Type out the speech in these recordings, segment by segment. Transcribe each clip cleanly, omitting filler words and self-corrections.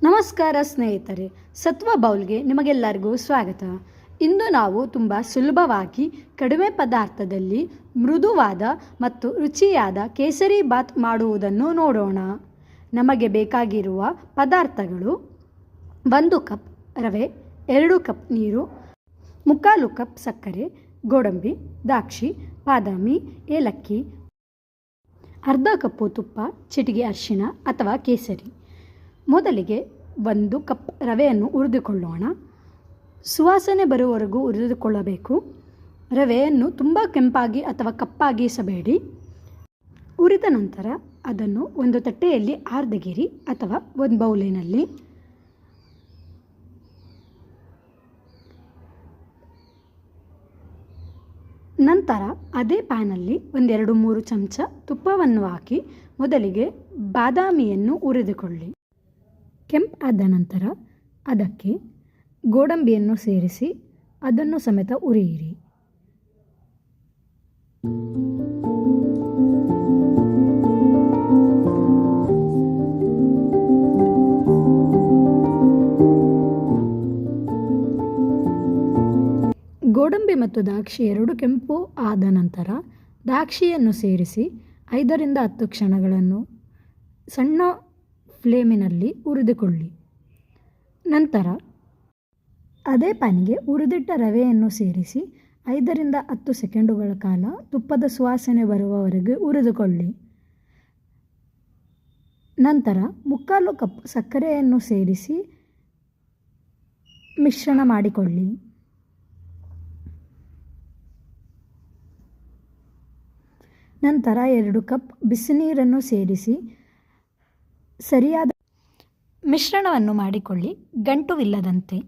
ನಮಸ್ಕಾರ ಸ್ನೇಹಿತರೆ, ಸತ್ವ ಬೌಲ್ಗೆ ನಿಮಗೆಲ್ಲರಿಗೂ ಸ್ವಾಗತ. ಇಂದು ನಾವು ತುಂಬ ಸುಲಭವಾಗಿ ಕಡಿಮೆ ಪದಾರ್ಥದಲ್ಲಿ ಮೃದುವಾದ ಮತ್ತು ರುಚಿಯಾದ ಕೇಸರಿ ಬಾತ್ ಮಾಡುವುದನ್ನು ನೋಡೋಣ. ನಮಗೆ ಬೇಕಾಗಿರುವ ಪದಾರ್ಥಗಳು: 1 ಕಪ್ ರವೆ, 2 ಕಪ್ ನೀರು, 3/4 ಕಪ್ ಸಕ್ಕರೆ, ಗೋಡಂಬಿ, ದ್ರಾಕ್ಷಿ, ಬಾದಾಮಿ, ಏಲಕ್ಕಿ, ಅರ್ಧ ಕಪ್ಪು ತುಪ್ಪ, ಚಿಟಿಕೆ ಅರಿಶಿಣ ಅಥವಾ ಕೇಸರಿ. ಮೊದಲಿಗೆ 1 ಕಪ್ ರವೆಯನ್ನು ಹುರಿದುಕೊಳ್ಳೋಣ. ಸುವಾಸನೆ ಬರುವವರೆಗೂ ಹುರಿದುಕೊಳ್ಳಬೇಕು. ರವೆಯನ್ನು ತುಂಬ ಕೆಂಪಾಗಿ ಅಥವಾ ಕಪ್ಪಾಗಿಸಬೇಡಿ. ಹುರಿದ ನಂತರ ಅದನ್ನು ಒಂದು ತಟ್ಟೆಯಲ್ಲಿ ಆರ್ದೆಗಿರಿ ಅಥವಾ ಒಂದು ಬೌಲಿನಲ್ಲಿ. ನಂತರ ಅದೇ ಪ್ಯಾನಲ್ಲಿ 1-2-3 ಚಮಚ ತುಪ್ಪವನ್ನು ಹಾಕಿ ಮೊದಲಿಗೆ ಬಾದಾಮಿಯನ್ನು ಹುರಿದುಕೊಳ್ಳಿ. ಕೆಂಪಾದ ನಂತರ ಅದಕ್ಕೆ ಗೋಡಂಬಿಯನ್ನು ಸೇರಿಸಿ ಅದನ್ನು ಸಮೇತ ಹುರಿಯಿರಿ. ಗೋಡಂಬಿ ಮತ್ತು ದ್ರಾಕ್ಷಿ ಎರಡು ಕೆಂಪು ಆದ ನಂತರ ದ್ರಾಕ್ಷಿಯನ್ನು ಸೇರಿಸಿ 5-10 ಕ್ಷಣಗಳನ್ನು ಸಣ್ಣ ಫ್ಲೇಮಿನಲ್ಲಿ ಹುರಿದುಕೊಳ್ಳಿ. ನಂತರ ಅದೇ ಪ್ಯಾನಿಗೆ ಹುರಿದಿಟ್ಟ ರವೆಯನ್ನು ಸೇರಿಸಿ 5-10 ಸೆಕೆಂಡುಗಳ ಕಾಲ ತುಪ್ಪದ ಸುವಾಸನೆ ಬರುವವರೆಗೆ ಹುರಿದುಕೊಳ್ಳಿ. ನಂತರ 3/4 ಕಪ್ ಸಕ್ಕರೆಯನ್ನು ಸೇರಿಸಿ ಮಿಶ್ರಣ ಮಾಡಿಕೊಳ್ಳಿ. ನಂತರ 2 ಕಪ್ ಬಿಸಿನೀರನ್ನು ಸೇರಿಸಿ ಸರಿಯಾದ ಮಿಶ್ರಣವನ್ನು ಮಾಡಿಕೊಳ್ಳಿ, ಗಂಟುವಿಲ್ಲದಂತೆ.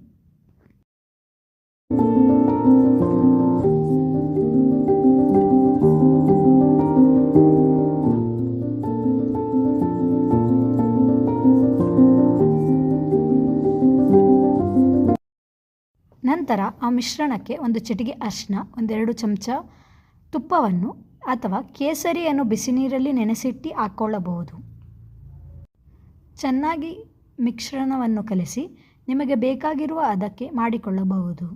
ನಂತರ ಆ ಮಿಶ್ರಣಕ್ಕೆ 1 ಚಿಟಿಕೆ ಅರಿಶಿನ, 1-2 ಚಮಚ ತುಪ್ಪವನ್ನು ಅಥವಾ ಕೇಸರಿಯನ್ನು ಬಿಸಿನೀರಲ್ಲಿ ನೆನೆಸಿಟ್ಟು ಹಾಕ್ಕೊಳ್ಳಬಹುದು. ಚೆನ್ನಾಗಿ ಮಿಶ್ರಣವನ್ನು ಕಲಸಿ ನಿಮಗೆ ಬೇಕಾಗಿರುವ ಹದಕ್ಕೆ ಮಾಡಿಕೊಳ್ಳಬಹುದು.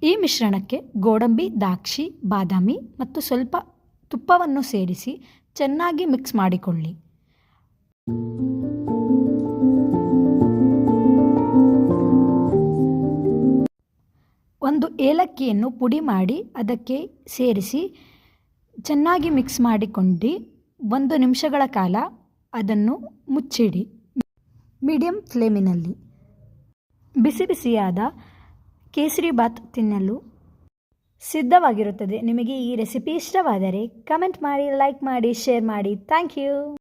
ಈ ಮಿಶ್ರಣಕ್ಕೆ ಗೋಡಂಬಿ, ದ್ರಾಕ್ಷಿ, ಬಾದಾಮಿ ಮತ್ತು ಸ್ವಲ್ಪ ತುಪ್ಪವನ್ನು ಸೇರಿಸಿ ಚೆನ್ನಾಗಿ ಮಿಕ್ಸ್ ಮಾಡಿಕೊಳ್ಳಿ. ಒಂದು ಏಲಕ್ಕಿಯನ್ನು ಪುಡಿ ಮಾಡಿ ಅದಕ್ಕೆ ಸೇರಿಸಿ ಚೆನ್ನಾಗಿ ಮಿಕ್ಸ್ ಮಾಡಿಕೊಂಡು 1 ನಿಮಿಷಗಳ ಕಾಲ ಅದನ್ನು ಮುಚ್ಚಿಡಿ ಮೀಡಿಯಂ ಫ್ಲೇಮಿನಲ್ಲಿ. ಬಿಸಿ ಬಿಸಿಯಾದ ಕೇಸರಿ ಬಾತ್ ತಿನ್ನಲು ಸಿದ್ಧವಾಗಿರುತ್ತದೆ. ನಿಮಗೆ ಈ ರೆಸಿಪಿ ಇಷ್ಟವಾದರೆ ಕಮೆಂಟ್ ಮಾಡಿ, ಲೈಕ್ ಮಾಡಿ, ಶೇರ್ ಮಾಡಿ. Thank you.